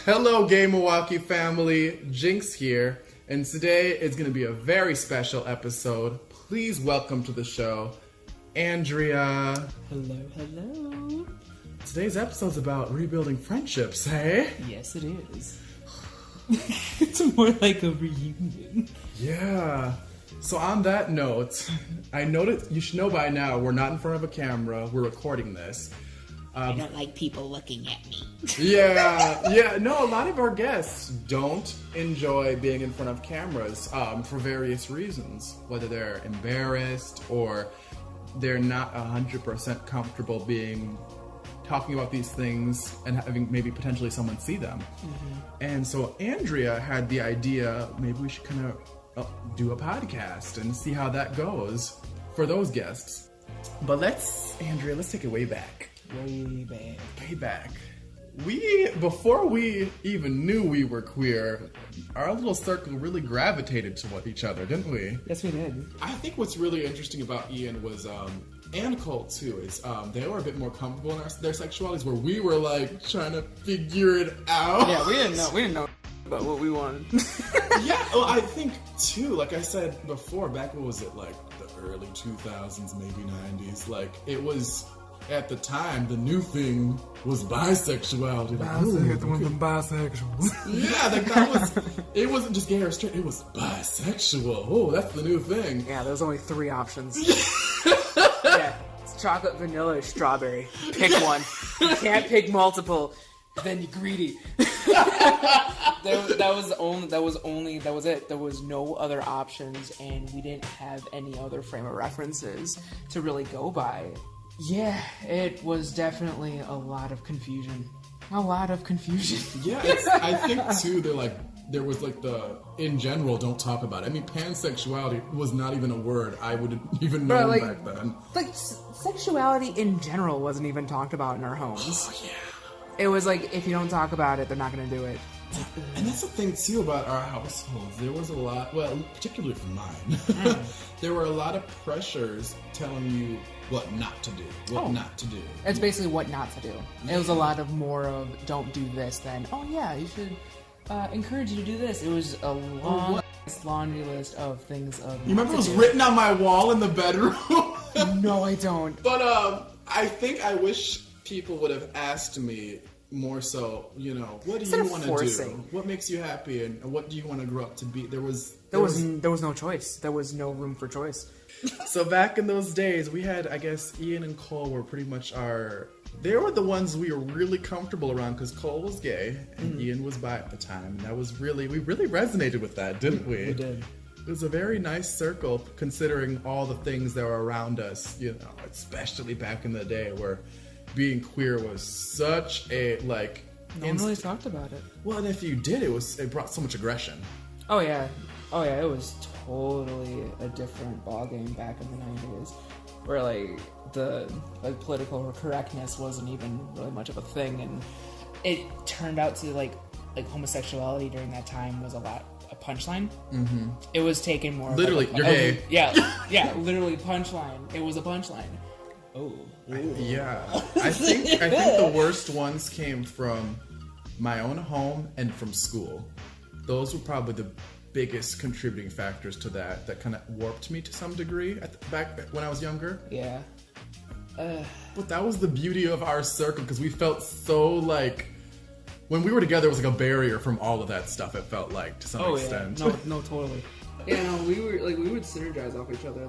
Hello, Gay Milwaukee family. Jinx here, and today is going to be a very special episode. Please welcome to the show, Andrea. Hello, hello. Today's episode's about rebuilding friendships, hey? Yes, it is. It's more like a reunion. Yeah. So on that note, I noticed, you should know by now, we're not in front of a camera. We're recording this. I don't like people looking at me. No, a lot of our guests don't enjoy being in front of cameras for various reasons. Whether they're embarrassed or they're not 100% comfortable talking about these things and having maybe potentially someone see them. Mm-hmm. And so Andrea had the idea, maybe we should kind of do a podcast and see how that goes for those guests. But Andrea, let's take it way back. Way back. Before we even knew we were queer, our little circle really gravitated toward each other, didn't we? Yes, we did. I think what's really interesting about Ian was, and Cole too, is they were a bit more comfortable in their sexualities, where we were like trying to figure it out. Yeah, we didn't know about what we wanted. Yeah, well, I think too, like I said before, back what was it, like the early 2000s, maybe 90s, like it was. At the time, the new thing was bisexuality. Bisexual. Yeah, like that was. It wasn't just gay or straight. It was bisexual. Oh, that's the new thing. Yeah, there's only 3 options. Yeah, it's chocolate, vanilla, or strawberry. Pick one. You can't pick multiple. Then you're greedy. That was it. There was no other options, and we didn't have any other frame of references to really go by. Yeah, it was definitely a lot of confusion. Yeah, I think too. There was in general, don't talk about it. I mean, pansexuality was not even a word I would even know back then. Like sexuality in general wasn't even talked about in our homes. Oh yeah. It was like, if you don't talk about it, they're not going to do it. And that's the thing too about our households. There was a lot, well, particularly for mine, there were a lot of pressures telling you what not to do, not to do. It's basically what not to do. It was a lot of more of don't do this than, oh yeah, you should encourage you to do this. It was a long laundry list of things of. You remember it was written on my wall in the bedroom? No, I don't. But I wish people would have asked me more so, what do you want to do? What makes you happy, and what do you want to grow up to be? There was no choice. There was no room for choice. So back in those days, we had, I guess, Ian and Cole were pretty much they were the ones we were really comfortable around because Cole was gay and Ian was bi at the time. And that was we really resonated with that, didn't we? We did. It was a very nice circle considering all the things that were around us, especially back in the day where being queer was such a, no one really talked about it. Well, and if you did, it brought so much aggression. Oh yeah, it was totally a different ballgame back in the 90s, where the political correctness wasn't even really much of a thing, and it turned out to like homosexuality during that time was a punchline. Mm-hmm. It was taken more literally, you're gay. Yeah, literally punchline. It was a punchline. Oh. Yeah. I think the worst ones came from my own home and from school. Those were probably the biggest contributing factors to that kind of warped me to some degree back when I was younger. Yeah. But that was the beauty of our circle because we felt so when we were together, it was like a barrier from all of that stuff. It felt like to some extent. Yeah. No, totally. Yeah, no, we would synergize off each other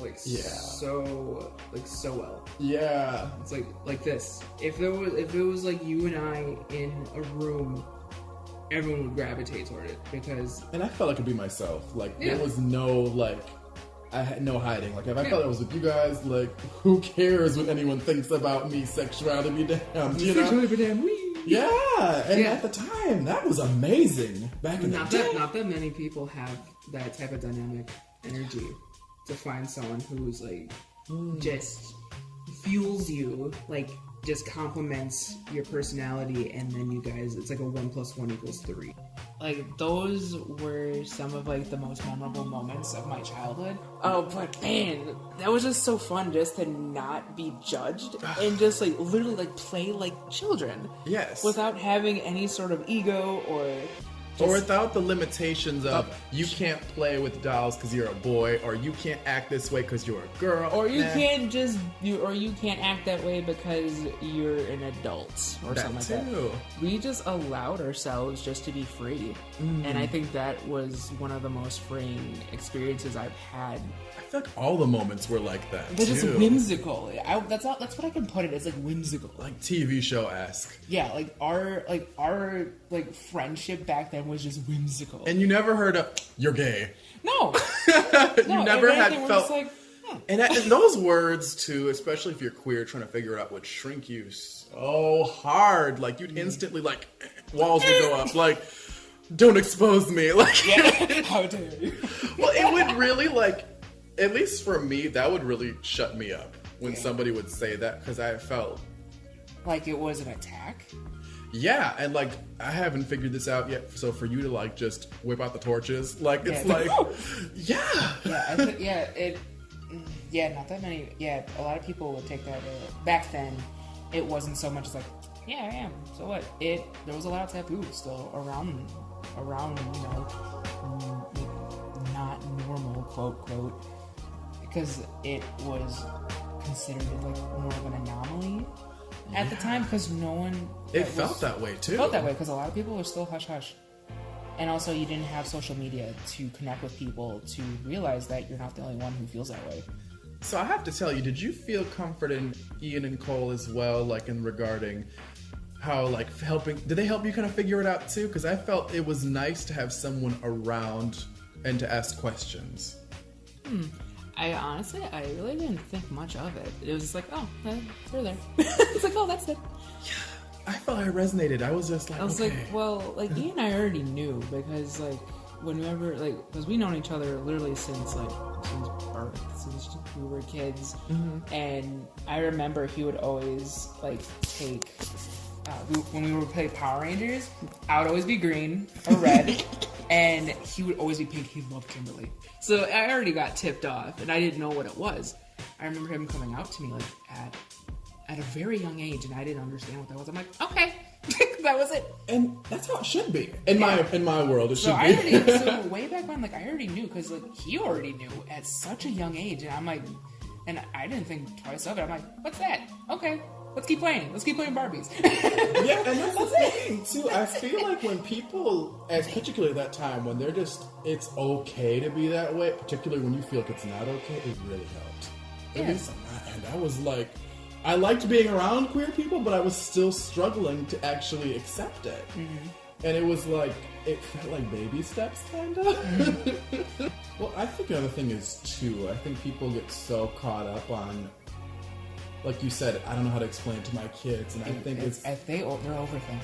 so well. Yeah. It's like this. If it was like you and I in a room, everyone would gravitate toward it because. And I felt I could be myself. There was no I had no hiding. If I felt I was with you guys, who cares what anyone thinks about me? Sexuality be damned, Sexuality be damned. Yeah, and at the time, that was amazing. Back in the day. Not that many people have that type of dynamic energy to find someone who's just fuels you, just complements your personality, and then you guys, it's like a 1 + 1 = 3. like those were some of like the most memorable moments of my childhood. Oh, but man, that was just so fun just to not be judged and just like literally like play like children. Yes. Without having any sort of ego or without the limitations of you can't play with dolls because you're a boy, or you can't act this way because you're a girl, or you can't act that way because you're an adult or something like that. We just allowed ourselves just to be free, and I think that was one of the most freeing experiences I've had. I feel like all the moments were like that. They're just whimsical. That's what I can put it. It's like whimsical, like TV show-esque. Yeah, like our friendship back then was just whimsical. And you never heard of "you're gay." No, you never had felt. Like, and those words too, especially if you're queer, trying to figure it out, would shrink you so hard. Like you'd instantly like walls would go up. Like, don't expose me. Like, how dare you? Well, it would really like. At least for me, that would really shut me up when somebody would say that, because I felt like it was an attack. Yeah, and like I haven't figured this out yet. So for you to like just whip out the torches, like it's like, not that many. Yeah, a lot of people would take that. Back then, it wasn't so much as like, yeah, I am. So what? There was a lot of taboo still around, not normal, quote. Because it was considered like more of an anomaly at the time, because no one... It felt that way too. It felt that way because a lot of people were still hush-hush. And also you didn't have social media to connect with people to realize that you're not the only one who feels that way. So I have to tell you, did you feel comfort in Ian and Cole as well, like in regarding how like did they help you kind of figure it out too? Because I felt it was nice to have someone around and to ask questions. I really didn't think much of it. It was just like, oh, they're there. It's like, oh, that's it. Yeah, I felt I resonated. I was just like, like, well, like Ian and I already knew, because like whenever, like, because we known each other literally since birth, since we were kids, and I remember he would always like take. When we would play Power Rangers, I would always be green or red, and he would always be pink. He loved Kimberly. So I already got tipped off, and I didn't know what it was. I remember him coming out to me like at a very young age, and I didn't understand what that was. I'm like, okay, that was it. And that's how it should be. In my world, it should be. So way back when, like, I already knew, because like he already knew at such a young age, and I'm like, and I didn't think twice of it. I'm like, what's that? Okay. Let's keep playing. Let's keep playing Barbies. Yeah, and that's the thing, too. I feel like when people, as particularly that time, when they're just, it's okay to be that way, particularly when you feel like it's not okay, it really helped. At least on my end. I was like, I liked being around queer people, but I was still struggling to actually accept it. And it was like, it felt like baby steps, kind of. Well, I think another thing is, too, I think people get so caught up on, like you said, I don't know how to explain it to my kids, and I think they're overthinking.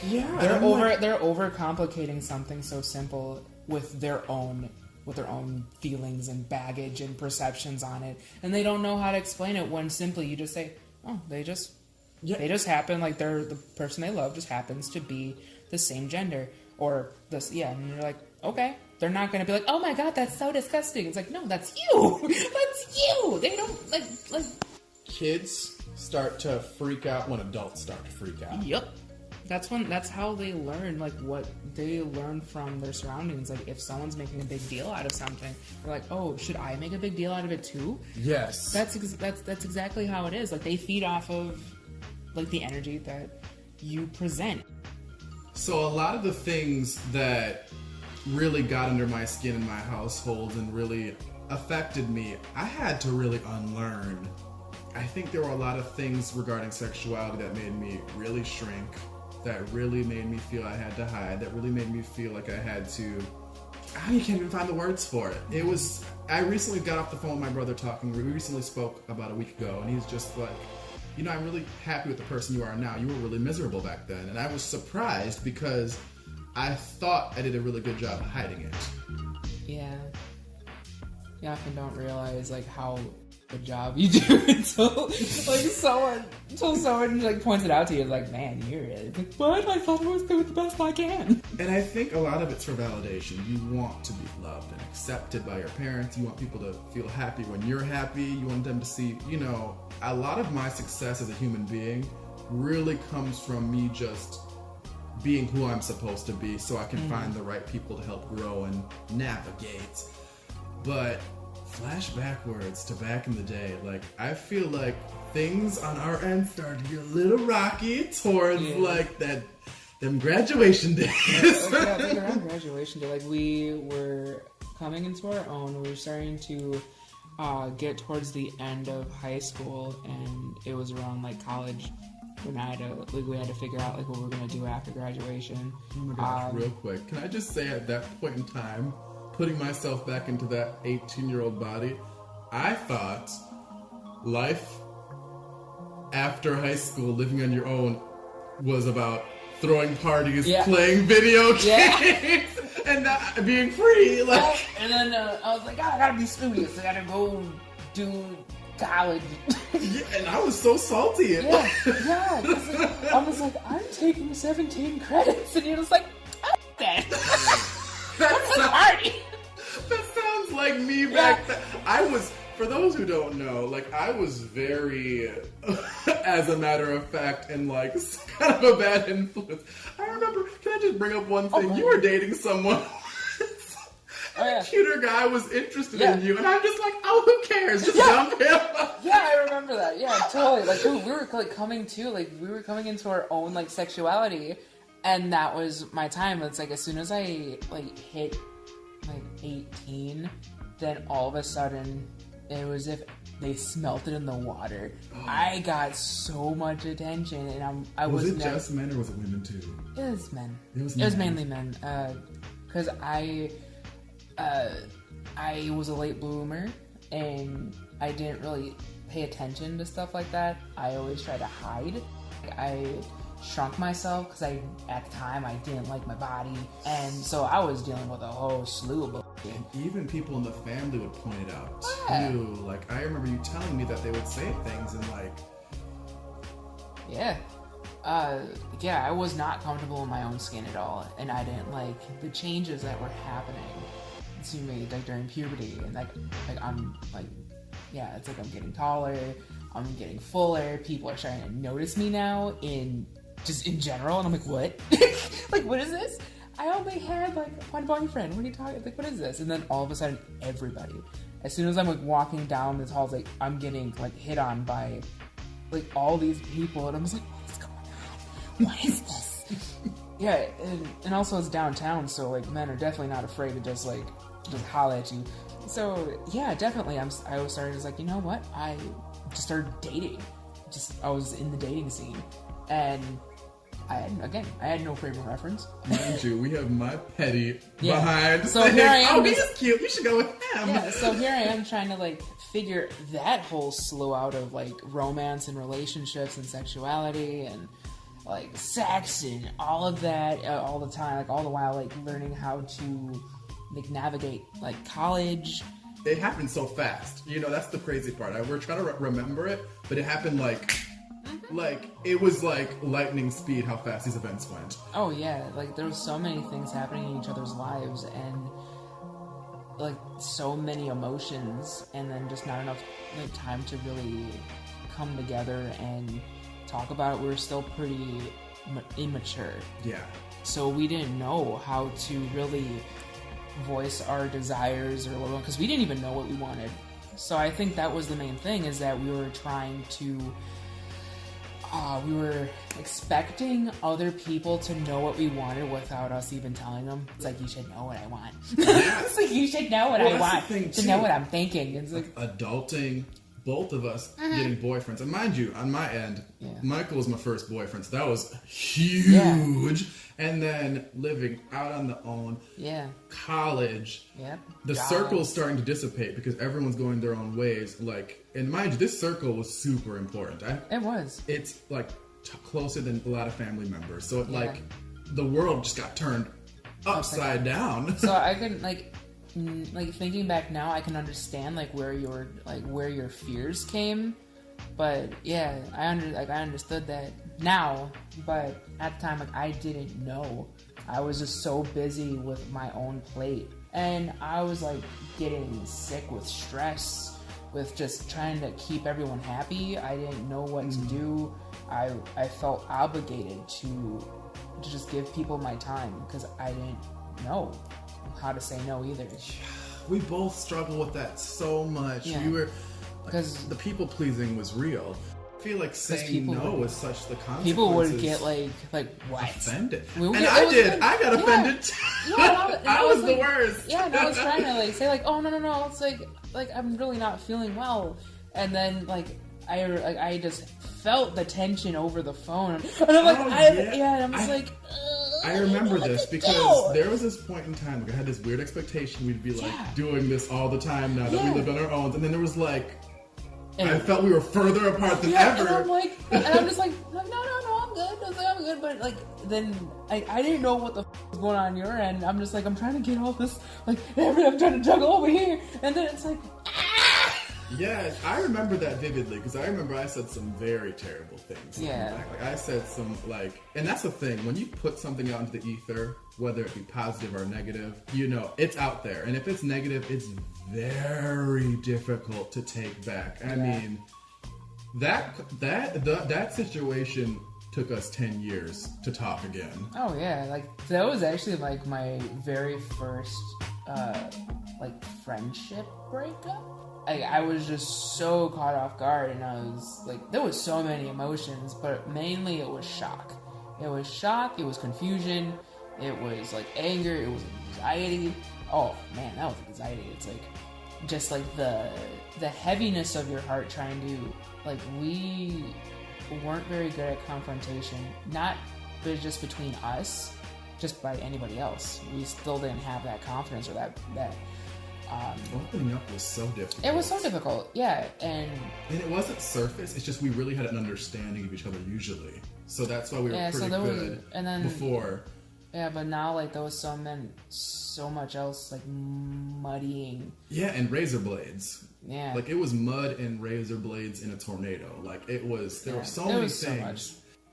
Yeah, they're overcomplicating something so simple with their own feelings and baggage and perceptions on it, and they don't know how to explain it. When simply you just say, "Oh, they just happen." Like the person they love just happens to be the same gender, or this, and you're like, okay. They're not going to be like, "Oh my god, that's so disgusting." It's like, no, that's you. That's you. They don't like. Kids start to freak out when adults start to freak out. Yep. That's how they learn, like, what they learn from their surroundings. Like, if someone's making a big deal out of something, they're like, oh, should I make a big deal out of it too? Yes. That's exactly how it is. Like, they feed off of, like, the energy that you present. So a lot of the things that really got under my skin in my household and really affected me, I had to really unlearn. I think there were a lot of things regarding sexuality that made me really shrink, that really made me feel I had to hide, that really made me feel like I had to... I can't even find the words for it. I recently got off the phone with my brother talking. We recently spoke about a week ago, and he's just like, I'm really happy with the person you are now. You were really miserable back then. And I was surprised because I thought I did a really good job hiding it. Yeah. You often don't realize, like, how good job you do until someone like points it out to you, like, man, you're really like, what? I thought I was doing the best I can. And I think a lot of it's for validation. You want to be loved and accepted by your parents. You want people to feel happy when you're happy. You want them to see, you know, a lot of my success as a human being really comes from me just being who I'm supposed to be, so I can find the right people to help grow and navigate. But flash backwards to back in the day, like, I feel like things on our end started to get a little rocky towards like them graduation days. Yeah, like around graduation day, like, we were coming into our own. We were starting to get towards the end of high school, and it was around like college when we had to figure out like what we were gonna do after graduation. Oh my gosh, real quick, can I just say, at that point in time, putting myself back into that 18-year-old body, I thought life after high school, living on your own, was about throwing parties, playing video games, and not being free. Like, and then I was like, I gotta be studious. I gotta go do college. And I was so salty. I was like, I'm taking 17 credits, and he was like, that sounds like me back then. I was, for those who don't know, like, I was very, as a matter of fact, and like kind of a bad influence. I remember, can I just bring up one thing? You were dating someone. A cuter guy was interested in you, and I'm just like, oh, who cares? Just dump him. Yeah, I remember that. Yeah, totally. Like, dude, we were like coming into our own like sexuality, and that was my time. It's like, as soon as I like hit like 18, then all of a sudden it was as if they smelt it in the water. I got so much attention, and was it just men or was it women too? It was men. It was mainly men. Because I was a late bloomer, and I didn't really pay attention to stuff like that. I always tried to hide. I shrunk myself because at the time I didn't like my body, and so I was dealing with a whole slew of bullshit. And even people in the family would point it out too. Like, I remember you telling me that they would say things and like, I was not comfortable in my own skin at all, and I didn't like the changes that were happening to me, like, during puberty, and I'm like, it's like I'm getting taller, I'm getting fuller, people are starting to notice me now in general, and I'm like, what? Like, what is this? I only had like one boyfriend. What are you talking? Like, what is this? And then all of a sudden, everybody, as soon as I'm like walking down this hall, like, I'm getting like hit on by like all these people, and I'm just like, what is going on? What is this? And also it's downtown, so like men are definitely not afraid to just holler at you. So yeah, definitely I was started just like, you know what? I just started dating. I was in the dating scene, and I had no frame of reference. Mind you, we have my petty behind. So here I am. Oh, he's cute. We should go with him. Yeah. So here I am trying to like figure that whole slew out of like romance and relationships and sexuality and like sex and all of that all the time, like all the while like learning how to like navigate like college. It happened so fast. You know, that's the crazy part. We're trying to remember it, but it happened like it was like lightning speed how fast these events went. Oh yeah, like there was so many things happening in each other's lives, and like so many emotions, and then just not enough like time to really come together and talk about it. We were still pretty immature. Yeah. So we didn't know how to really voice our desires or what, because we didn't even know what we wanted. So I think that was the main thing, is that we were trying to we were expecting other people to know what we wanted without us even telling them. It's like, you should know what I want. It's like, you should know what I want to know what I'm thinking. It's like adulting, both of us getting boyfriends. And mind you, on my end, Michael was my first boyfriend, so that was huge. Yeah. And then living out on the own, college, the circle's starting to dissipate because everyone's going their own ways. Like, and mind you, this circle was super important. It was. It's like closer than a lot of family members. So like the world just got turned upside down. So I couldn't like, like thinking back now, I can understand like where your fears came, but yeah, I understood that now, but at the time, like I didn't know. I was just so busy with my own plate, and I was like getting sick with stress, with just trying to keep everyone happy. I didn't know what to do. I felt obligated to just give people my time because I didn't know how to say no either. We both struggle with that so much. Yeah. We were, because the people pleasing was real. I feel like saying no was such the consequences. People would get like what? Offended. I got offended too. Yeah, I was the worst. Yeah, and I was trying to like say like, oh no, it's like I'm really not feeling well, and then like I just felt the tension over the phone, and I'm like, and I'm just like. I remember this because there was this point in time, like I had this weird expectation we'd be like doing this all the time now that we lived on our own, and then there was like, I felt we were further apart than ever. And I'm just like, no, I'm good. I'm good, but like then I didn't know what the was going on your end. I'm just like, I'm trying to get all this, like I'm trying to juggle over here, and then it's like. Yeah, I remember that vividly because I remember I said some very terrible things. Yeah. Like I said some and that's the thing, when you put something out into the ether, whether it be positive or negative, it's out there. And if it's negative, it's very difficult to take back. I mean, that situation took us 10 years to talk again. Oh yeah, like that was actually like my very first like friendship breakup. I was just so caught off guard, and I was like, there was so many emotions, but mainly it was shock. It was shock, it was confusion, it was like anger, it was anxiety. Oh man, that was anxiety. It's like, just like the heaviness of your heart trying to, like, we weren't very good at confrontation, not just between us, just by anybody else. We still didn't have that confidence or that opening up was so difficult. It was so difficult, yeah, and it wasn't surface. It's just we really had an understanding of each other usually, so that's why we were pretty good. And then before, but now like there was so much else like muddying. Yeah, and razor blades. Yeah, like it was mud and razor blades in a tornado. Like it was. There were so many things. So much.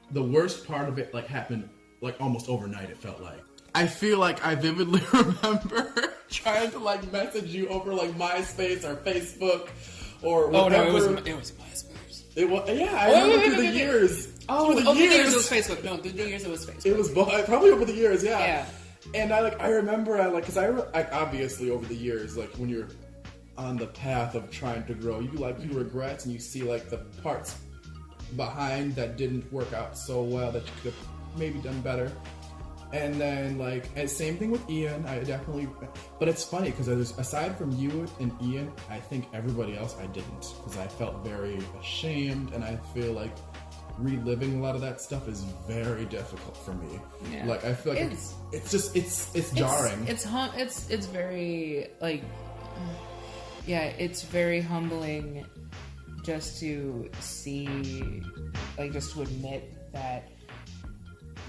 The worst part of it like happened like almost overnight. It felt like. I feel like I vividly remember trying to like message you over like MySpace or Facebook or whatever. Oh no, it was MySpace. It was I remember through the years. Oh, over the years it was Facebook. No, through the years it was Facebook. It was probably over the years, yeah. Yeah. And I remember because I obviously over the years, like when you're on the path of trying to grow, you regrets and you see like the parts behind that didn't work out so well that you could have maybe done better. And then, and same thing with Ian. But it's funny because aside from you and Ian, I think everybody else I didn't, because I felt very ashamed, and I feel like reliving a lot of that stuff is very difficult for me. Yeah. Like I feel like it's jarring. It's very it's very humbling just to see, just to admit that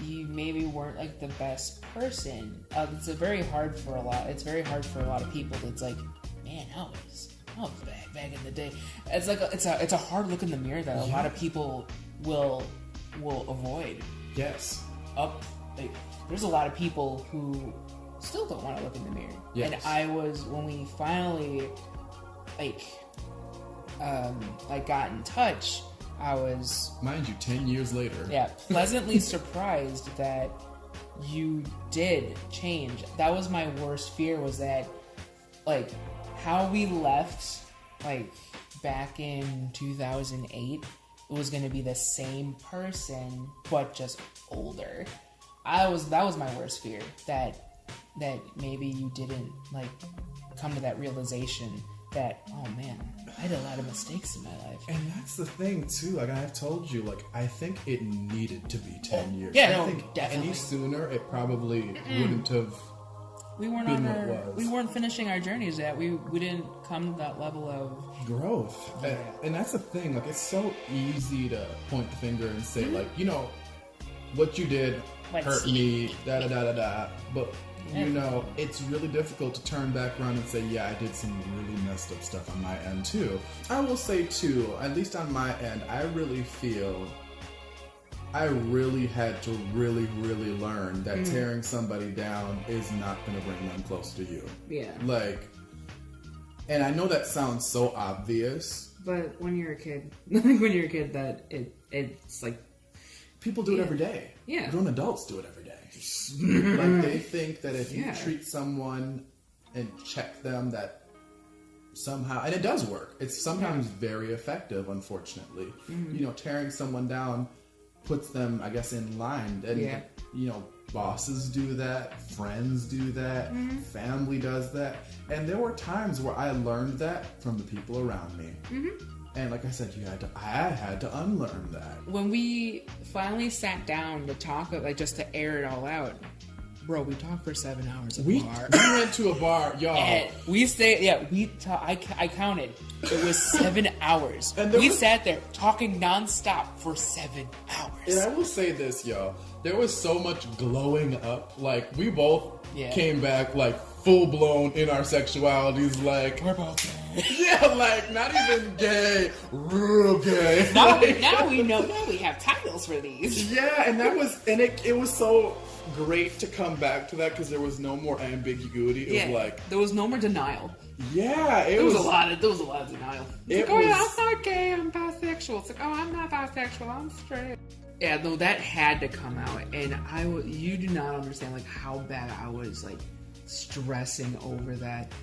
you maybe weren't like the best person. It's very hard for a lot of people. It's like, man, I was back in the day. It's like it's a hard look in the mirror that a lot of people will avoid. Yes. There's a lot of people who still don't want to look in the mirror. Yes. And when we finally got in touch, I was, mind you, 10 years later. Yeah, pleasantly surprised that you did change. That was my worst fear, was that, how we left, back in 2008, it was going to be the same person, but just older. That was my worst fear, that maybe you didn't, come to that realization that, oh man, I had a lot of mistakes in my life. And that's the thing too, I've told you, I think it needed to be 10 years. Yeah, I think definitely. Any sooner, it probably wouldn't have we weren't finishing our journeys yet. We didn't come to that level of growth. Yeah. And that's the thing, it's so easy to point the finger and say, what you did hurt me, da-da-da-da-da. But you know, it's really difficult to turn back around and say, yeah, I did some really messed up stuff on my end too. I will say too, at least on my end, I really feel I really had to really learn that tearing somebody down is not going to bring them close to you. Yeah. Like, and I know that sounds so obvious. But when you're a kid, that it's like... People do it every day. Yeah. Grown adults do it every day. Like, they think that if you treat someone and check them, that somehow... And it does work. It's sometimes very effective, unfortunately. You know, tearing someone down puts them, I guess, in line. And, you know, bosses do that. Friends do that. Family does that. And there were times where I learned that from the people around me. And like I said, I had to unlearn that. When we finally sat down to talk, like just to air it all out, bro, we talked for 7 hours at the bar. We went to a bar, y'all. And we stayed, I counted. It was 7 hours. And we sat there talking nonstop for 7 hours. And I will say this, y'all. There was so much glowing up. Like, we both came back, like, full-blown in our sexualities. Like, we're both gay. Yeah, like, not even gay, real gay. Now we know. Now we have titles for these. Yeah, and it was so great to come back to that because there was no more ambiguity. It was like... There was no more denial. Yeah, there was a lot of denial. It's like, yeah, I'm not gay, I'm bisexual. It's like, oh, I'm not bisexual, I'm straight. Yeah, no, that had to come out, and you do not understand like how bad I was like stressing over that.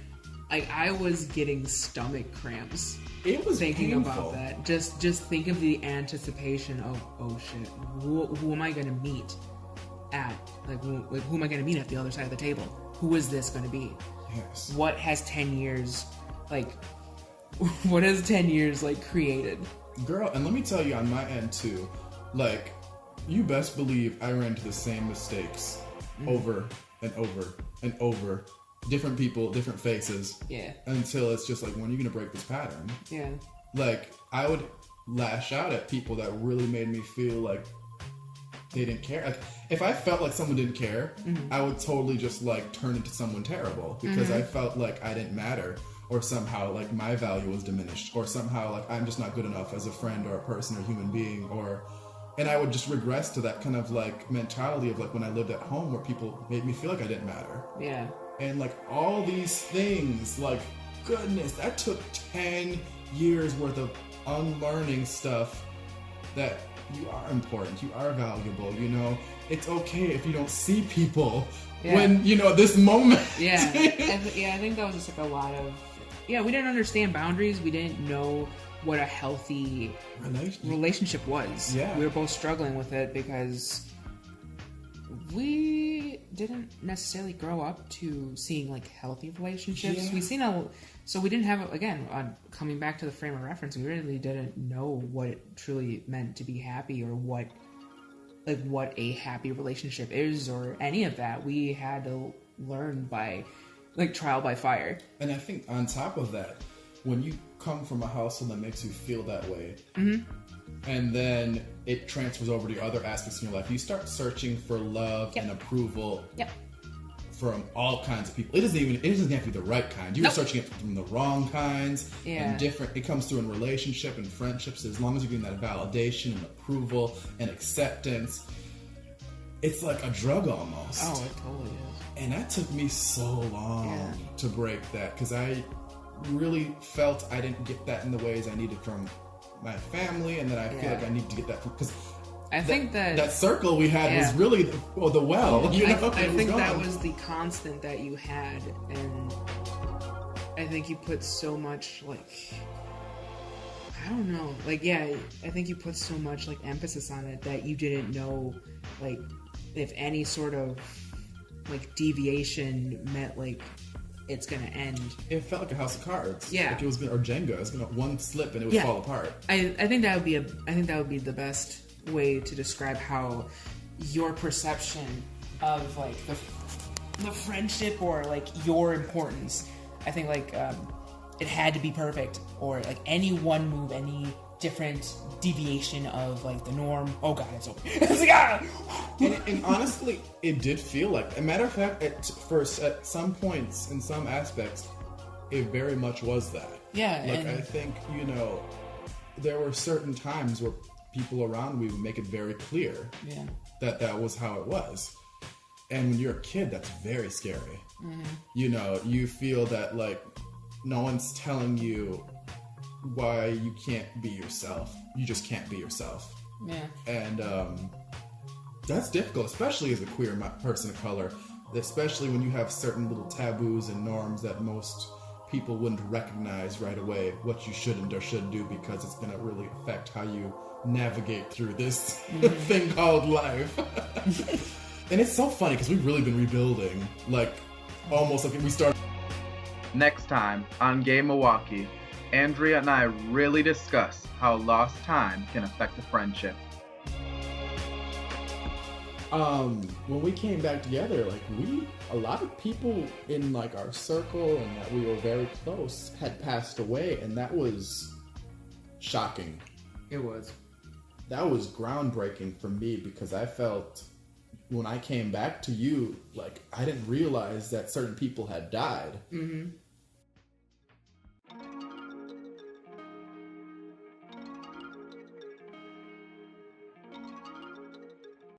Like, I was getting stomach cramps. It was thinking painful. about that. Just think of the anticipation of, oh shit, who am I gonna meet at? Like who am I gonna meet at the other side of the table? Who is this gonna be? Yes. What has 10 years created? Girl, and let me tell you on my end too, like, you best believe I ran into the same mistakes over and over and over. Different people, different faces. Yeah. Until it's just like, when are you going to break this pattern? Yeah. Like, I would lash out at people that really made me feel like they didn't care. Like, if I felt like someone didn't care, I would totally just, like, turn into someone terrible. Because I felt like I didn't matter. Or somehow, like, my value was diminished. Or somehow, like, I'm just not good enough as a friend or a person or human being. And I would just regress to that kind of, like, mentality of, like, when I lived at home where people made me feel like I didn't matter. Yeah. And, like, all these things, like, goodness, that took 10 years worth of unlearning stuff that you are important, you are valuable, you know? It's okay if you don't see people when, you know, this moment. Yeah. I think that was just, like, a lot of... Yeah, we didn't understand boundaries. We didn't know what a healthy relationship was. Yeah. We were both struggling with it because... we didn't necessarily grow up to seeing like healthy relationships. Yeah. So we didn't have, again, coming back to the frame of reference, we really didn't know what it truly meant to be happy or what a happy relationship is or any of that. We had to learn by like trial by fire. And I think on top of that, when you come from a household that makes you feel that way, and then it transfers over to other aspects in your life, you start searching for love and approval from all kinds of people. It doesn't have to be the right kind. You're searching it from the wrong kinds and different. It comes through in relationship and friendships. As long as you're getting that validation and approval and acceptance, it's like a drug almost. Oh, it totally is. And that took me so long to break that, because I really felt I didn't get that in the ways I needed from my family, and then I feel like I need to get that because I think that circle we had was really the well. You know, I think that was the constant that you had, and I think you put so much I don't know, I think you put so much emphasis on it that you didn't know if any sort of deviation meant it's gonna end. It felt like a house of cards. Yeah, it was or Jenga. It was gonna one slip and it would fall apart. I think that would be the best way to describe how your perception of the friendship or your importance. I think it had to be perfect, or any one move, any different deviation of like the norm. Oh god, it's open. It's like, ah! And honestly, it did feel like. A matter of fact, at some points, in some aspects, it very much was that. Yeah, like I think there were certain times where people around me would make it very clear that was how it was. And when you're a kid, that's very scary. Mm-hmm. You feel that like no one's telling you why you can't be yourself. You just can't be yourself. Yeah. And that's difficult, especially as a queer person of color, especially when you have certain little taboos and norms that most people wouldn't recognize right away what you shouldn't or should do, because it's going to really affect how you navigate through this thing called life. And it's so funny because we've really been rebuilding, like almost like we started. Next time on Gay Milwaukee, Andrea and I really discuss how lost time can affect a friendship. When we came back together, like a lot of people in like our circle and that we were very close had passed away, and that was shocking. It was. That was groundbreaking for me, because I felt when I came back to you, like I didn't realize that certain people had died. Mm-hmm.